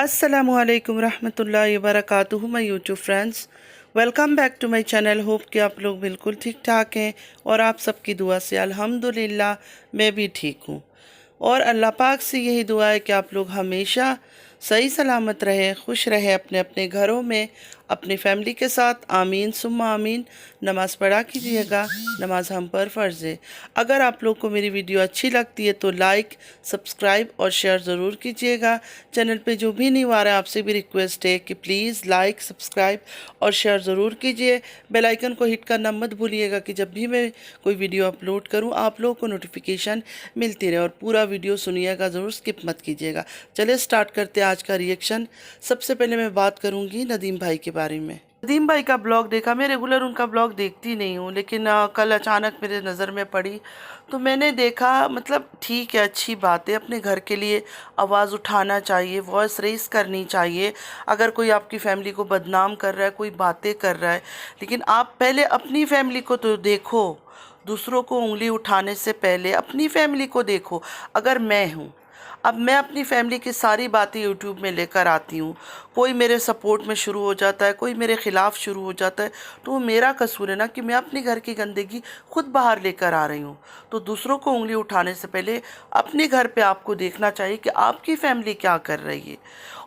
अस्सलामुअलैकुम रहमतुल्लाहि वबरकातुहू my YouTube friends, welcome back to my channel. Hope कि आप लोग बिल्कुल ठीक ठाक हैं और आप सबकी दुआ से अल्हम्दुलिल्लाह मैं भी ठीक हूँ। और अल्लाह पाक से यही दुआ है कि आप लोग हमेशा सही सलामत रहे, खुश रहे अपने अपने घरों में अपनी फैमिली के साथ। आमीन सुम्मा आमीन। नमाज़ पढ़ा कीजिएगा, नमाज हम पर फ़र्ज़ है। अगर आप लोग को मेरी वीडियो अच्छी लगती है तो लाइक, सब्सक्राइब और शेयर ज़रूर कीजिएगा। चैनल पे जो भी नहीं आ रहा है आपसे भी रिक्वेस्ट है कि प्लीज़ लाइक, सब्सक्राइब और शेयर ज़रूर कीजिए। बेल आइकन को हिट करना मत भूलिएगा कि जब भी मैं कोई वीडियो अपलोड करूँ आप लोगों को नोटिफिकेशन मिलती रहे। और पूरा वीडियो सुनिएगा ज़रूर, स्किप मत कीजिएगा। चलिए स्टार्ट करते हैं आज का रिएक्शन। सबसे पहले मैं बात करूँगी नदीम भाई के बारे में। नदीम भाई का ब्लॉग देखा, मैं रेगुलर उनका ब्लॉग देखती नहीं हूँ, लेकिन कल अचानक मेरे नज़र में पड़ी तो मैंने देखा। मतलब ठीक है, अच्छी बात है, अपने घर के लिए आवाज़ उठाना चाहिए, वॉइस रेस करनी चाहिए। अगर कोई आपकी फैमिली को बदनाम कर रहा है, कोई बातें कर रहा है, लेकिन आप पहले अपनी फैमिली को तो देखो। दूसरों को उंगली उठाने से पहले अपनी फैमिली को देखो। अगर मैं हूँ, अब मैं अपनी फैमिली की सारी बातें यूट्यूब में लेकर आती हूँ, कोई मेरे सपोर्ट में शुरू हो जाता है, कोई मेरे ख़िलाफ़ शुरू हो जाता है, तो वो मेरा कसूर है ना कि मैं अपने घर की गंदगी खुद बाहर लेकर आ रही हूँ। तो दूसरों को उंगली उठाने से पहले अपने घर पे आपको देखना चाहिए कि आपकी फैमिली क्या कर रही है।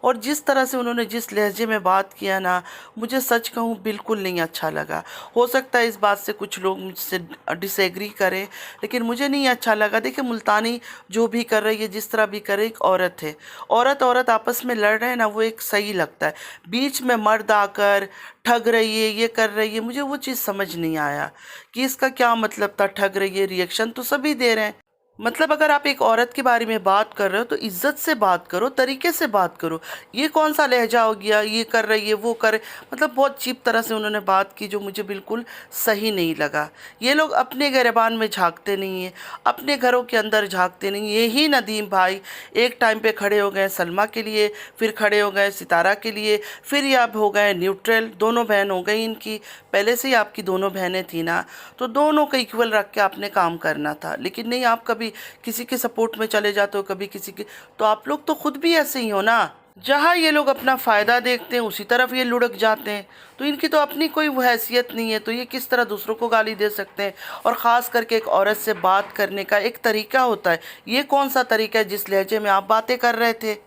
और जिस तरह से उन्होंने जिस लहजे में बात किया ना, मुझे सच कहूँ बिल्कुल नहीं अच्छा लगा। हो सकता है इस बात से कुछ लोग मुझसे डिसएग्री करें, लेकिन मुझे नहीं अच्छा लगा। देखिए, मुल्तानी जो भी कर रही है, जिस तरह भी करे, एक औरत है। औरत औरत आपस में लड़ रहे हैं ना, वो एक सही लगता है। बीच में मर्द आकर ठग रही है, ये कर रही है, मुझे वो चीज़ समझ नहीं आया कि इसका क्या मतलब था। ठग रही है, रिएक्शन तो सभी दे रहे हैं। मतलब अगर आप एक औरत के बारे में बात कर रहे हो तो इज्जत से बात करो, तरीके से बात करो। ये कौन सा लहजा हो गया, ये कर रही है, वो करे, मतलब बहुत चीप तरह से उन्होंने बात की, जो मुझे बिल्कुल सही नहीं लगा। ये लोग अपने गिरबान में झांकते नहीं हैं, अपने घरों के अंदर झांकते नहीं। यही नदीम भाई एक टाइम पे खड़े हो गए सलमा के लिए, फिर खड़े हो गए सितारा के लिए, फिर ये अब हो गए न्यूट्रल। दोनों बहन हो गई इनकी, पहले से ही आपकी दोनों बहनें थी ना, तो दोनों को इक्वल रख के आपने काम करना था। लेकिन नहीं, आप कभी किसी के सपोर्ट में चले जाते हो, कभी किसी के। तो आप लोग तो खुद भी ऐसे ही हो ना। जहाँ ये लोग अपना फ़ायदा देखते हैं उसी तरफ ये लुढ़क जाते हैं। तो इनकी तो अपनी कोई वो हैसियत नहीं है, तो ये किस तरह दूसरों को गाली दे सकते हैं। और ख़ास करके एक औरत से बात करने का एक तरीका होता है। ये कौन सा तरीका है जिस लहजे में आप बातें कर रहे थे?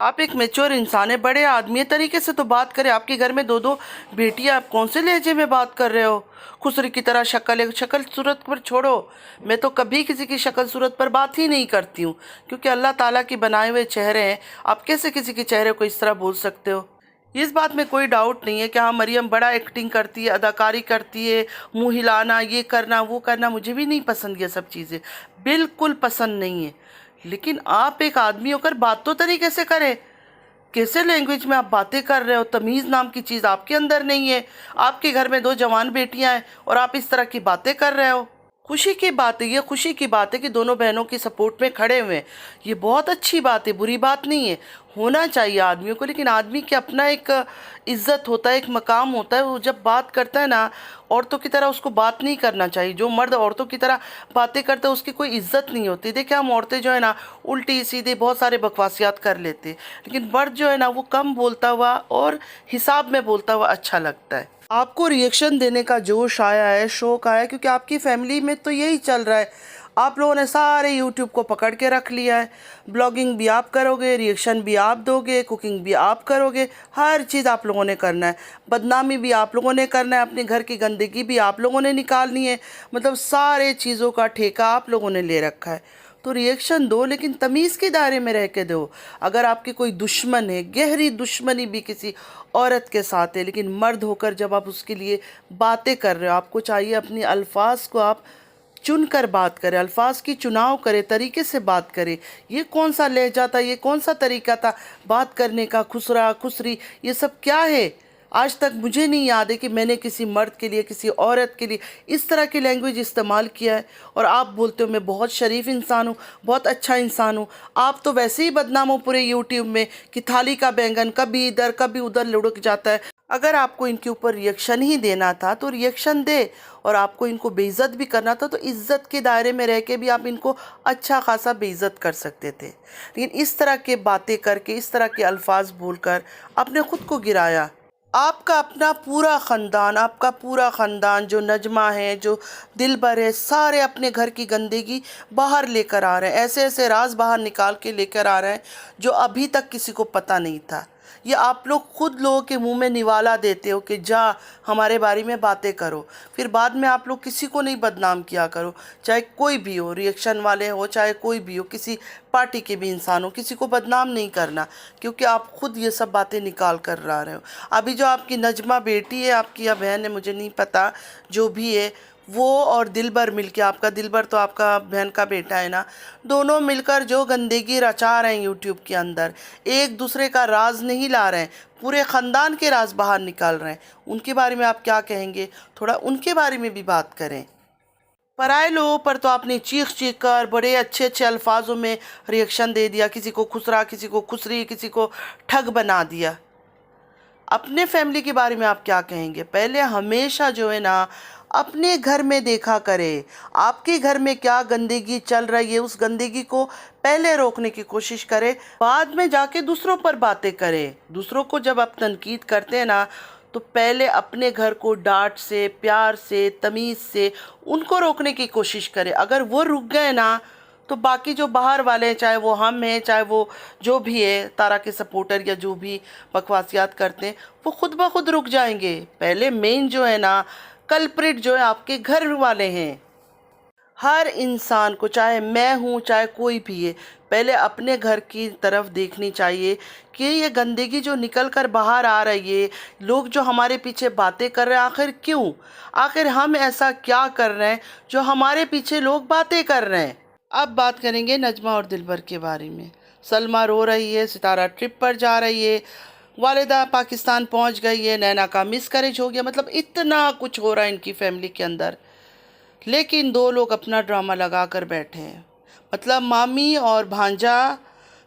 आप एक मैच्योर इंसान है, बड़े आदमी तरीके से तो बात करें। आपके घर में दो दो बेटियां, आप कौन से लहजे में बात कर रहे हो? खुसरी की तरह शक्ल सूरत पर छोड़ो। मैं तो कभी किसी की शक्ल सूरत पर बात ही नहीं करती हूँ, क्योंकि अल्लाह ताला के बनाए हुए चेहरे हैं। आप कैसे किसी के चेहरे को इस तरह बोल सकते हो? इस बात में कोई डाउट नहीं है कि हाँ, मरियम बड़ा एक्टिंग करती है, अदाकारी करती है, मुंह हिलाना, ये करना, वो करना, मुझे भी नहीं पसंद ये सब चीज़ें, बिल्कुल पसंद नहीं है। लेकिन आप एक आदमी होकर बात तो तरीके से करें। कैसे लैंग्वेज में आप बातें कर रहे हो? तमीज़ नाम की चीज़ आपके अंदर नहीं है। आपके घर में दो जवान बेटियां हैं और आप इस तरह की बातें कर रहे हो। खुशी की बात है, ये खुशी की बात है कि दोनों बहनों की सपोर्ट में खड़े हुए हैं। ये बहुत अच्छी बात है, बुरी बात नहीं है। होना चाहिए आदमियों को, लेकिन आदमी के अपना एक इज्जत होता है, एक मकाम होता है। वो जब बात करता है ना, औरतों की तरह उसको बात नहीं करना चाहिए। जो मर्द औरतों की तरह बातें करते हैं उसकी कोई इज्जत नहीं होती। देखिए, हम औरतें जो है ना, उल्टी सीधे बहुत सारे बकवासियात कर लेते हैं, लेकिन मर्द जो है ना, वो कम बोलता हुआ और हिसाब में बोलता हुआ अच्छा लगता है। आपको रिएक्शन देने का जोश आया है, शौक आया है, क्योंकि आपकी फैमिली में तो यही चल रहा है। आप लोगों ने सारे यूट्यूब को पकड़ के रख लिया है। ब्लॉगिंग भी आप करोगे, रिएक्शन भी आप दोगे, कुकिंग भी आप करोगे, हर चीज़ आप लोगों ने करना है। बदनामी भी आप लोगों ने करना है, अपने घर की गंदगी भी आप लोगों ने निकालनी है। मतलब सारे चीज़ों का ठेका आप लोगों ने ले रखा है। तो रिएक्शन दो, लेकिन तमीज़ के दायरे में रह के दो। अगर आपकी कोई दुश्मन है, गहरी दुश्मनी भी किसी औरत के साथ है, लेकिन मर्द होकर जब आप उसके लिए बातें कर रहे हो, आपको चाहिए अपनी अल्फाज को आप चुन कर बात करें, अल्फाज की चुनाव करें, तरीके से बात करें। ये कौन सा लहजा था, ये कौन सा तरीका था बात करने का? खुसरा खुसरी ये सब क्या है? आज तक मुझे नहीं याद है कि मैंने किसी मर्द के लिए, किसी औरत के लिए इस तरह की लैंग्वेज इस्तेमाल किया है। और आप बोलते हो मैं बहुत शरीफ इंसान हूँ, बहुत अच्छा इंसान हूँ। आप तो वैसे ही बदनाम हो पूरे यूट्यूब में कि थाली का बैंगन कभी इधर कभी उधर लुढ़क जाता है। अगर आपको इनके ऊपर रिएक्शन ही देना था तो रिएक्शन दे, और आपको इनको बेइज्जत भी करना था तो इज्जत के दायरे में रह के भी आप इनको अच्छा खासा बेइज्जत कर सकते थे। लेकिन इस तरह के बातें करके, इस तरह के अल्फाज बोलकर आपने ख़ुद को गिराया। आपका अपना पूरा ख़ानदान, आपका पूरा ख़ानदान, जो नजमा है, जो दिलबर है, सारे अपने घर की गंदगी बाहर लेकर आ रहे हैं। ऐसे ऐसे राज बाहर निकाल के लेकर आ रहे हैं जो अभी तक किसी को पता नहीं था। ये आप लोग खुद लोगों के मुंह में निवाला देते हो कि जा हमारे बारे में बातें करो, फिर बाद में आप लोग किसी को नहीं बदनाम किया करो, चाहे कोई भी हो, रिएक्शन वाले हो चाहे कोई भी हो, किसी पार्टी के भी इंसान हो, किसी को बदनाम नहीं करना, क्योंकि आप खुद ये सब बातें निकाल कर ला रहे हो। अभी जो आपकी नजमा बेटी है, आपकी या बहन है, मुझे नहीं पता, जो भी है, वो और दिलबर मिलके, आपका दिलबर तो आपका बहन का बेटा है ना, दोनों मिलकर जो गंदगी रचा रहे हैं यूट्यूब के अंदर, एक दूसरे का राज नहीं ला रहे हैं, पूरे ख़ानदान के राज बाहर निकाल रहे हैं। उनके बारे में आप क्या कहेंगे? थोड़ा उनके बारे में भी बात करें। पराए लोगों पर तो आपने चीख चीख कर बड़े अच्छे अच्छे अल्फाजों में रिएक्शन दे दिया, किसी को खुसरा, किसी को खुसरी, किसी को ठग बना दिया। अपने फैमिली के बारे में आप क्या कहेंगे? पहले हमेशा जो है ना अपने घर में देखा करे, आपके घर में क्या गंदगी चल रही है, उस गंदगी को पहले रोकने की कोशिश करे, बाद में जाके दूसरों पर बातें करे। दूसरों को जब आप तनकीद करते हैं ना, तो पहले अपने घर को डांट से, प्यार से, तमीज़ से उनको रोकने की कोशिश करे। अगर वो रुक गए ना, तो बाकी जो बाहर वाले हैं, चाहे वो हम हैं, चाहे वो जो भी है तारा के सपोर्टर या जो भी बकवासियात करते हैं, वो खुद ब खुद रुक जाएंगे। पहले मेन जो है ना कल्प्रिट जो है आपके घर वाले हैं। हर इंसान को, चाहे मैं हूँ चाहे कोई भी है, पहले अपने घर की तरफ देखनी चाहिए कि ये गंदगी जो निकल कर बाहर आ रही है, लोग जो हमारे पीछे बातें कर रहे हैं, आखिर क्यों? आखिर हम ऐसा क्या कर रहे हैं जो हमारे पीछे लोग बातें कर रहे हैं? अब बात करेंगे नजमा और दिलबर के बारे में। सलमा रो रही है, सितारा ट्रिप पर जा रही है, वालिदा पाकिस्तान पहुंच गई है, नैना का मिसकैरेज हो गया, मतलब इतना कुछ हो रहा है इनकी फैमिली के अंदर। लेकिन दो लोग अपना ड्रामा लगा कर बैठे हैं। मतलब मामी और भांजा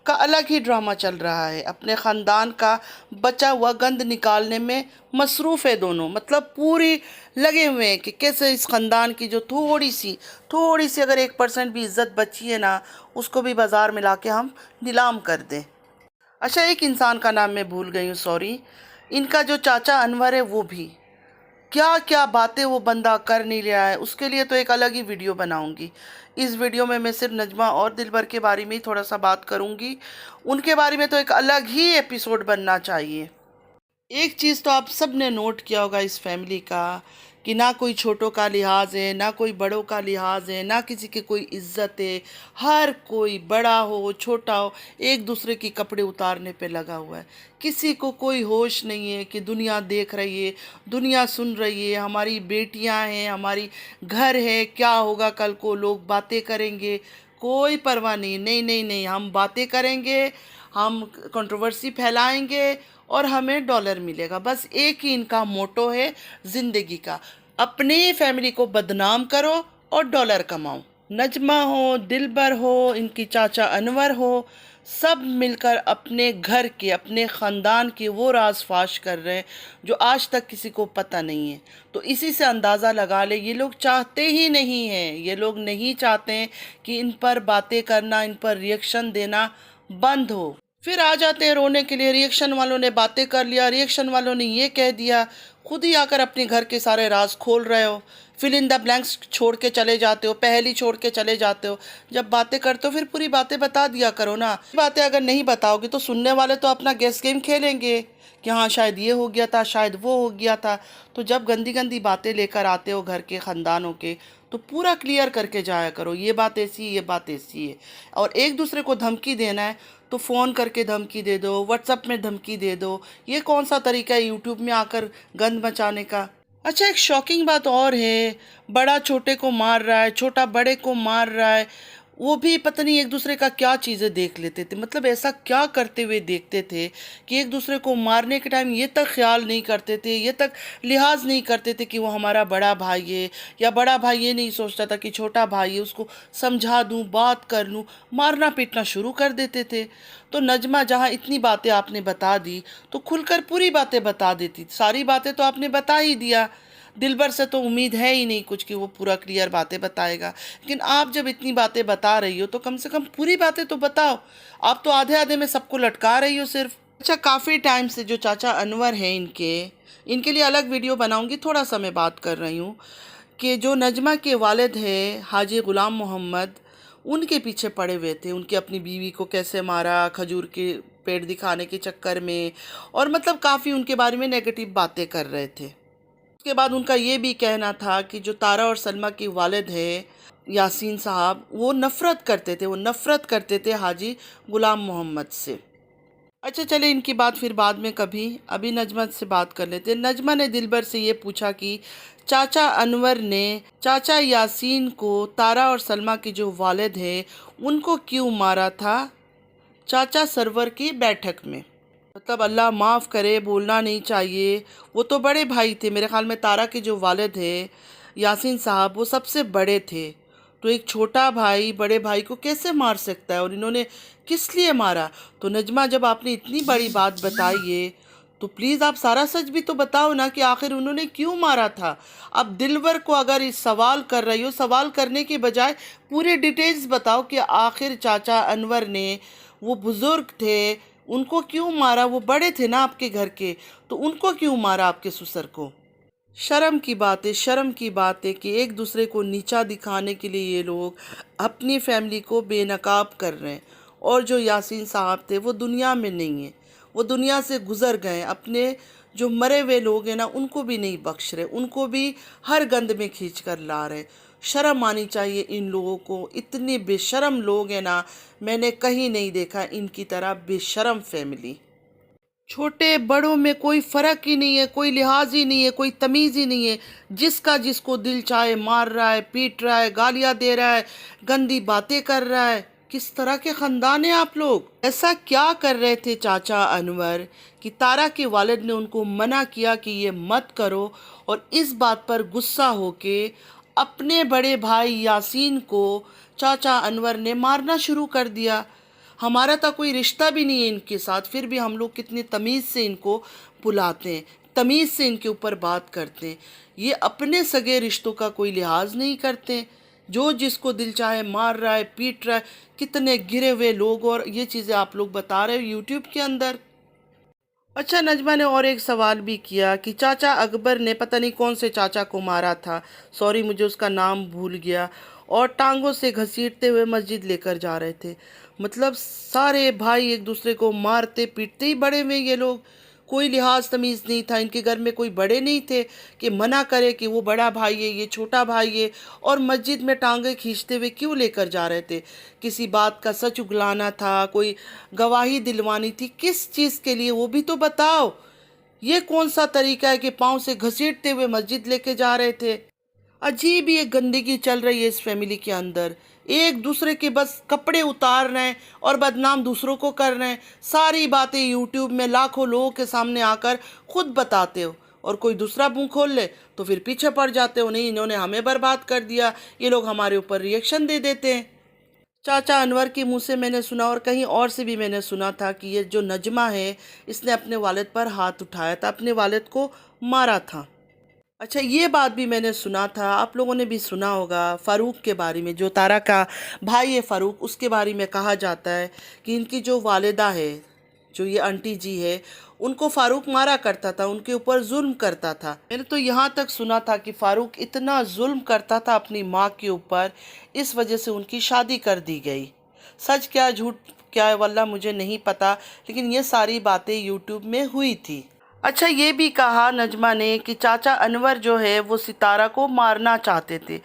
का अलग ही ड्रामा चल रहा है, अपने ख़ानदान का बचा हुआ गंद निकालने में मसरूफ़ है दोनों। मतलब पूरी लगे हुए हैं कि कैसे इस ख़ानदान की जो थोड़ी सी अगर 1% भी इज़्ज़त बची है ना, उसको भी बाज़ार में ला के हम नीलाम कर दें। अच्छा, एक इंसान का नाम मैं भूल गई हूँ, सॉरी। इनका जो चाचा अनवर है, वो भी क्या क्या बातें वो बंदा कर नहीं रहा है, उसके लिए तो एक अलग ही वीडियो बनाऊंगी। इस वीडियो में मैं सिर्फ नजमा और दिलबर के बारे में ही थोड़ा सा बात करूंगी, उनके बारे में तो एक अलग ही एपिसोड बनना चाहिए। एक चीज़ तो आप सब ने नोट किया होगा इस फैमिली का, कि ना कोई छोटों का लिहाज है, ना कोई बड़ों का लिहाज है, ना किसी की कोई इज्जत है। हर कोई बड़ा हो छोटा हो, एक दूसरे की कपड़े उतारने पे लगा हुआ है। किसी को कोई होश नहीं है कि दुनिया देख रही है, दुनिया सुन रही है, हमारी बेटियां हैं, हमारी घर है, क्या होगा कल को, लोग बातें करेंगे, कोई परवाह नहीं। नहीं नहीं नहीं, हम बातें करेंगे, हम कंट्रोवर्सी फैलाएंगे और हमें डॉलर मिलेगा। बस एक ही इनका मोटो है ज़िंदगी का, अपनी फैमिली को बदनाम करो और डॉलर कमाओ। नजमा हो, दिलबर हो, इनकी चाचा अनवर हो, सब मिलकर अपने घर के, अपने ख़ानदान के वो राज फाश कर रहे हैं जो आज तक किसी को पता नहीं है। तो इसी से अंदाज़ा लगा ले, ये लोग चाहते ही नहीं हैं, ये लोग नहीं चाहते हैं कि इन पर बातें करना, इन पर रिएक्शन देना बंद हो। फिर आ जाते हैं रोने के लिए, रिएक्शन वालों ने बातें कर लिया, रिएक्शन वालों ने ये कह दिया, खुद ही आकर अपने घर के सारे राज खोल रहे हो, फिल इन द ब्लैंक्स छोड़ के चले जाते हो, पहली छोड़ के चले जाते हो। जब बातें करते हो फिर पूरी बातें बता दिया करो ना। बातें अगर नहीं बताओगे तो सुनने वाले तो अपना गेस गेम खेलेंगे कि हाँ शायद ये हो गया था, शायद वो हो गया था। तो जब गंदी गंदी बातें लेकर आते हो घर के ख़ानदानों के, तो पूरा क्लियर करके जाया करो, ये बात ऐसी, ये बात ऐसी है। और एक दूसरे को धमकी देना है तो फ़ोन करके धमकी दे दो, व्हाट्सएप में धमकी दे दो। ये कौन सा तरीका है यूट्यूब में आकर गंद मचाने का? अच्छा, एक शॉकिंग बात और है, बड़ा छोटे को मार रहा है, छोटा बड़े को मार रहा है, वो भी पता नहीं एक दूसरे का क्या चीज़ें देख लेते थे, मतलब ऐसा क्या करते हुए देखते थे कि एक दूसरे को मारने के टाइम ये तक ख्याल नहीं करते थे, ये तक लिहाज नहीं करते थे कि वो हमारा बड़ा भाई है, या बड़ा भाई ये नहीं सोचता था कि छोटा भाई है उसको समझा दूं, बात कर लूं, मारना पीटना शुरू कर देते थे। तो नजमा जहाँ इतनी बातें आपने बता दी तो खुलकर पूरी बातें बता देती, सारी बातें तो आपने बता ही दिया, दिलबर से तो उम्मीद है ही नहीं कुछ कि वो पूरा क्लियर बातें बताएगा, लेकिन आप जब इतनी बातें बता रही हो तो कम से कम पूरी बातें तो बताओ। आप तो आधे आधे में सबको लटका रही हो सिर्फ। अच्छा, काफ़ी टाइम से जो चाचा अनवर हैं इनके इनके लिए अलग वीडियो बनाऊंगी, थोड़ा सा मैं बात कर रही हूँ कि जो नजमा के वालिद हैं हाजी ग़ुलाम मोहम्मद, उनके पीछे पड़े हुए थे, उनकी अपनी बीवी को कैसे मारा खजूर के पेड़ दिखाने के चक्कर में, और मतलब काफ़ी उनके बारे में नेगेटिव बातें कर रहे थे। उसके बाद उनका ये भी कहना था कि जो तारा और सलमा के वालिद हैं यासीन साहब, वो नफ़रत करते थे हाजी ग़ुलाम मोहम्मद से। अच्छा चले, इनकी बात फिर बाद में कभी, अभी नजमा से बात कर लेते हैं। नजमा ने दिलबर से ये पूछा कि चाचा अनवर ने चाचा यासीन को तारा और सलमा के जो वालिद हैं उनको क्यों मारा था चाचा सरवर की बैठक में। मतलब अल्लाह माफ़ करे, बोलना नहीं चाहिए, वो तो बड़े भाई थे, मेरे ख्याल में तारा के जो वालिद हैं यासीन साहब वो सबसे बड़े थे, तो एक छोटा भाई बड़े भाई को कैसे मार सकता है, और इन्होंने किस लिए मारा। तो नजमा, जब आपने इतनी बड़ी बात बताई है तो प्लीज़ आप सारा सच भी तो बताओ ना कि आखिर उन्होंने क्यों मारा था। अब दिलवर को अगर इस सवाल कर रही हो, सवाल करने के बजाय पूरे डिटेल्स बताओ कि आखिर चाचा अनवर ने, वो बुज़ुर्ग थे, उनको क्यों मारा, वो बड़े थे ना आपके घर के, तो उनको क्यों मारा आपके ससुर को। शर्म की बात है कि एक दूसरे को नीचा दिखाने के लिए ये लोग अपनी फैमिली को बेनकाब कर रहे हैं, और जो यासीन साहब थे वो दुनिया में नहीं है, वो दुनिया से गुज़र गए। अपने जो मरे हुए लोग हैं ना उनको भी नहीं बख्श रहे, उनको भी हर गंद में खींच कर ला रहे। शर्म आनी चाहिए इन लोगों को, इतने बेशर्म लोग हैं ना, मैंने कहीं नहीं देखा इनकी तरह बेशर्म फैमिली। छोटे बड़ों में कोई फ़र्क ही नहीं है, कोई लिहाज ही नहीं है, कोई तमीज़ ही नहीं है, जिसका जिसको दिल चाहे मार रहा है, पीट रहा है, गालियाँ दे रहा है, गंदी बातें कर रहा है। किस तरह के ख़ानदान हैं आप लोग। ऐसा क्या कर रहे थे चाचा अनवर कि तारा के वालिद ने उनको मना किया कि ये मत करो, और इस बात पर गुस्सा होके अपने बड़े भाई यासीन को चाचा अनवर ने मारना शुरू कर दिया। हमारा तो कोई रिश्ता भी नहीं है इनके साथ, फिर भी हम लोग कितनी तमीज़ से इनको बुलाते हैं, तमीज़ से इनके ऊपर बात करते हैं। ये अपने सगे रिश्तों का कोई लिहाज नहीं करते, जो जिसको दिल चाहे मार रहा है, पीट रहा है। कितने गिरे हुए लोग, और ये चीज़ें आप लोग बता रहे हो यूट्यूब के अंदर। अच्छा, नजमा ने और एक सवाल भी किया कि चाचा अकबर ने पता नहीं कौन से चाचा को मारा था, सॉरी मुझे उसका नाम भूल गया, और टांगों से घसीटते हुए मस्जिद लेकर जा रहे थे। मतलब सारे भाई एक दूसरे को मारते पीटते ही बड़े हुए ये लोग, कोई लिहाज तमीज़ नहीं था इनके घर में, कोई बड़े नहीं थे कि मना करे कि वो बड़ा भाई है ये छोटा भाई है, और मस्जिद में टांगे खींचते हुए क्यों लेकर जा रहे थे। किसी बात का सच उगलाना था, कोई गवाही दिलवानी थी, किस चीज़ के लिए वो भी तो बताओ। ये कौन सा तरीका है कि पाँव से घसीटते हुए मस्जिद लेके जा रहे थे। अजीब ही एक गंदगी चल रही है इस फैमिली के अंदर, एक दूसरे के बस कपड़े उतार रहे हैं और बदनाम दूसरों को कर रहे हैं। सारी बातें यूट्यूब में लाखों लोगों के सामने आकर खुद बताते हो, और कोई दूसरा मुंह खोल ले तो फिर पीछे पड़ जाते हो, नहीं इन्होंने हमें बर्बाद कर दिया, ये लोग हमारे ऊपर रिएक्शन दे देते हैं। चाचा अनवर के मुंह से मैंने सुना, और कहीं और से भी मैंने सुना था कि ये जो नजमा है इसने अपने वालिद पर हाथ उठाया था, अपने वालिद को मारा था। अच्छा, ये बात भी मैंने सुना था, आप लोगों ने भी सुना होगा फ़ारूक के बारे में, जो तारा का भाई है फ़ारूक, उसके बारे में कहा जाता है कि इनकी जो वालिदा है, जो ये आंटी जी है, उनको फ़ारूक मारा करता था, उनके ऊपर जुल्म करता था। मैंने तो यहाँ तक सुना था कि फ़ारूक इतना जुल्म करता था अपनी माँ के ऊपर, इस वजह से उनकी शादी कर दी गई। सच क्या झूठ क्या है वल्लाह मुझे नहीं पता, लेकिन ये सारी बातें यूट्यूब में हुई थी। अच्छा, ये भी कहा नजमा ने कि चाचा अनवर जो है वो सितारा को मारना चाहते थे,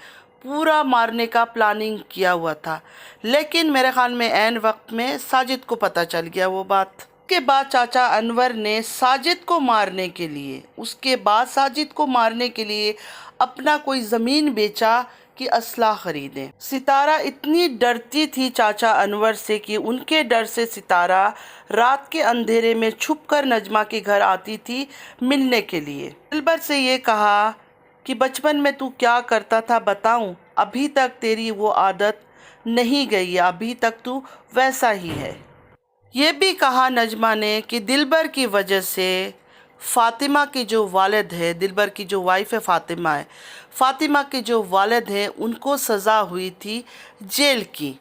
पूरा मारने का प्लानिंग किया हुआ था, लेकिन मेरे ख्याल में ऐन वक्त में साजिद को पता चल गया वो बात। उसके बाद चाचा अनवर ने साजिद को मारने के लिए, उसके बाद साजिद को मारने के लिए अपना कोई ज़मीन बेचा کہ اسلحہ خریدیں۔ ستارہ اتنی ڈرتی تھی چاچا انور سے کہ ان کے ڈر سے ستارہ رات کے اندھیرے میں چھپ کر نجمہ کے گھر آتی تھی ملنے کے لیے۔ دلبر سے یہ کہا کہ بچپن میں تو کیا کرتا تھا بتاؤں، ابھی تک تیری وہ عادت نہیں گئی ہے، ابھی تک تو ویسا ہی ہے۔ یہ بھی کہا نجمہ نے کہ دلبر کی وجہ سے فاطمہ کے جو والد ہے، دلبر کی جو وائف ہے فاطمہ ہے، فاطمہ کے جو والد ہیں ان کو سزا ہوئی تھی جیل کی۔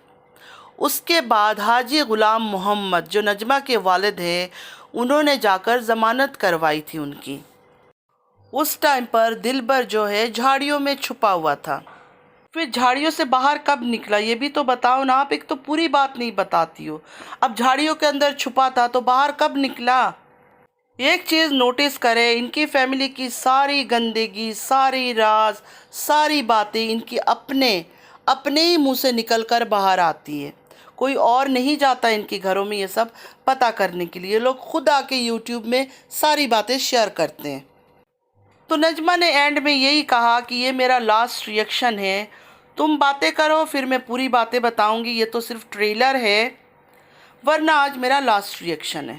اس کے بعد حاجی غلام محمد جو نجمہ کے والد ہیں انہوں نے جا کر ضمانت کروائی تھی ان کی۔ اس ٹائم پر دلبر جو ہے جھاڑیوں میں چھپا ہوا تھا۔ پھر جھاڑیوں سے باہر کب نکلا یہ بھی تو بتاؤ نا، آپ ایک تو پوری بات نہیں بتاتی ہو۔ اب جھاڑیوں کے اندر چھپا تھا تو باہر کب نکلا؟ ایک چیز نوٹس کریں، ان کی فیملی کی ساری گندگی، ساری راز، ساری باتیں ان کی اپنے ہی منہ سے نکل کر باہر آتی ہے۔ کوئی اور نہیں جاتا ان کے گھروں میں یہ سب پتہ کرنے کے لیے، لوگ خود آ کے یوٹیوب میں ساری باتیں شیئر کرتے ہیں۔ تو نجمہ نے اینڈ میں یہی کہا کہ یہ میرا لاسٹ ریئیکشن ہے، تم باتیں کرو پھر میں پوری باتیں بتاؤں گی، یہ تو صرف ٹریلر ہے ورنہ آج میرا لاسٹ ریئیکشن ہے۔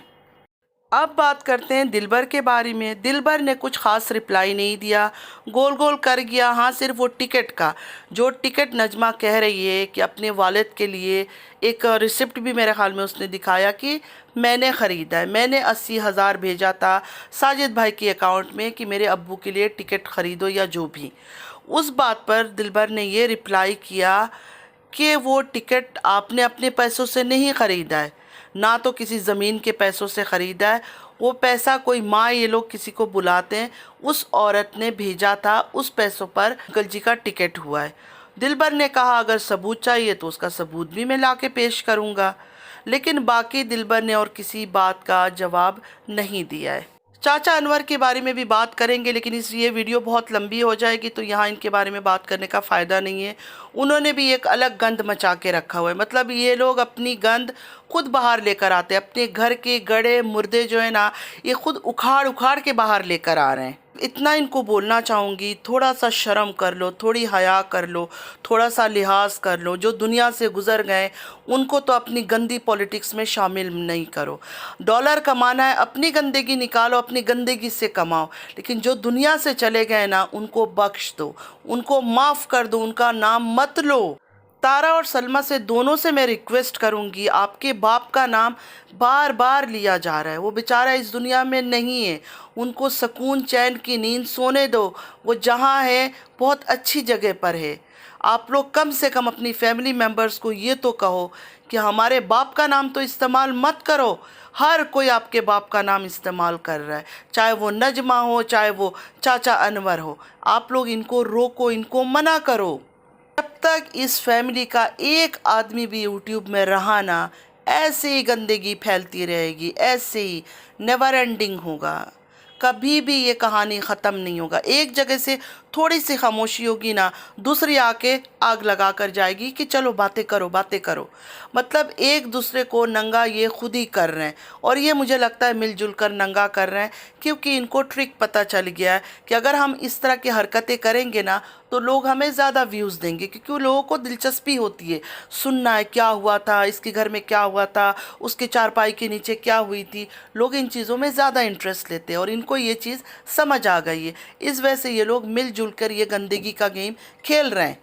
اب بات کرتے ہیں دلبر کے بارے میں۔ دلبر نے کچھ خاص رپلائی نہیں دیا، گول گول کر گیا، ہاں صرف وہ ٹکٹ کا جو ٹکٹ نجمہ کہہ رہی ہے کہ اپنے والد کے لیے ایک ریسپٹ بھی میرے خیال میں اس نے دکھایا کہ میں نے خریدا ہے، میں نے 80,000 بھیجا تھا ساجد بھائی کے اکاؤنٹ میں کہ میرے ابو کے لیے ٹکٹ خریدو یا جو بھی۔ اس بات پر دلبر نے یہ رپلائی کیا کہ وہ ٹکٹ آپ نے اپنے پیسوں سے نہیں خریدا ہے، نہ تو کسی زمین کے پیسوں سے خریدا ہے، وہ پیسہ کوئی ماں یہ لوگ کسی کو بلاتے ہیں اس عورت نے بھیجا تھا، اس پیسوں پر انکل جی کا ٹکٹ ہوا ہے۔ دلبر نے کہا اگر ثبوت چاہیے تو اس کا ثبوت بھی میں لا کے پیش کروں گا، لیکن باقی دلبر نے اور کسی بات کا جواب نہیں دیا ہے۔ چاچا انور کے بارے میں بھی بات کریں گے لیکن یہ ویڈیو بہت لمبی ہو جائے گی تو یہاں ان کے بارے میں بات کرنے کا فائدہ نہیں ہے۔ انہوں نے بھی ایک الگ گند مچا کے رکھا ہوا ہے، مطلب یہ لوگ اپنی گند خود باہر لے کر آتے ہیں، اپنے گھر کے گڑے مردے جو ہیں نا یہ خود اکھاڑ کے باہر لے کر آ رہے ہیں۔ اتنا ان کو بولنا چاہوں گی، تھوڑا سا شرم کر لو، تھوڑی حیا کر لو، تھوڑا سا لحاظ کر لو، جو دنیا سے گزر گئے ان کو تو اپنی گندی پولیٹکس میں شامل نہیں کرو۔ ڈالر کمانا ہے اپنی گندگی نکالو، اپنی گندگی سے کماؤ، لیکن جو دنیا سے چلے گئے نا ان کو بخش دو، ان کو معاف کر دو، ان کا نام مت لو۔ تارا اور سلمہ سے دونوں سے میں ریکویسٹ کروں گی، آپ کے باپ کا نام بار بار لیا جا رہا ہے، وہ بیچارہ اس دنیا میں نہیں ہے، ان کو سکون چین کی نیند سونے دو، وہ جہاں ہے بہت اچھی جگہ پر ہے۔ آپ لوگ کم سے کم اپنی فیملی ممبرز کو یہ تو کہو کہ ہمارے باپ کا نام تو استعمال مت کرو۔ ہر کوئی آپ کے باپ کا نام استعمال کر رہا ہے، چاہے وہ نجمہ ہو چاہے وہ چاچا انور ہو، آپ لوگ ان کو روکو، ان کو منع کرو۔ جب تک اس فیملی کا ایک آدمی بھی یوٹیوب میں رہا نا ایسے ہی گندگی پھیلتی رہے گی، ایسے ہی نیور اینڈنگ ہوگا، کبھی بھی یہ کہانی ختم نہیں ہوگا۔ ایک جگہ سے تھوڑی سی خاموشی ہوگی نا دوسری آ کے آگ لگا کر جائے گی کہ چلو باتیں کرو باتیں کرو، مطلب ایک دوسرے کو ننگا یہ خود ہی کر رہے ہیں، اور یہ مجھے لگتا ہے مل جل کر ننگا کر رہے ہیں کیونکہ ان کو ٹرک پتہ چل گیا ہے کہ اگر ہم اس طرح کی حرکتیں کریں گے نا تو لوگ ہمیں زیادہ ویوز دیں گے، کیونکہ لوگوں کو دلچسپی ہوتی ہے سننا ہے کیا ہوا تھا، اس کے گھر میں کیا ہوا تھا، اس کے چارپائی کے نیچے کیا ہوئی تھی، لوگ ان چیزوں میں زیادہ انٹرسٹ لیتے ہیں اور ان کو یہ چیز سمجھ آ گئی ہے، اس وجہ سے یہ لوگ مل جل کر یہ گندگی کا گیم کھیل رہے ہیں۔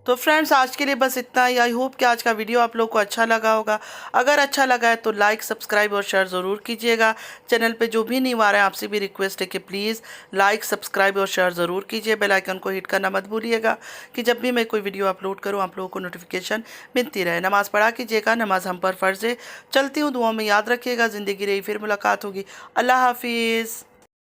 تو فرینڈز آج کے لیے بس اتنا ہی، آئی ہوپ کہ آج کا ویڈیو آپ لوگ کو اچھا لگا ہوگا، اگر اچھا لگا ہے تو لائک سبسکرائب اور شیئر ضرور کیجیے گا۔ چینل پہ جو بھی نہیں آ رہا ہے آپ سے بھی ریکویسٹ ہے کہ پلیز لائک سبسکرائب اور شیئر ضرور کیجیے، بیل آئیکن کو ہٹ کرنا مت بھولیے گا کہ جب بھی میں کوئی ویڈیو اپلوڈ کروں آپ لوگوں کو نوٹیفیکیشن ملتی رہے۔ نماز پڑھا کیجیے گا، نماز ہم پر فرض ہے۔ چلتی ہوں، دعاؤں میں یاد رکھیے گا، زندگی رہی پھر ملاقات ہوگی۔ اللہ حافظ۔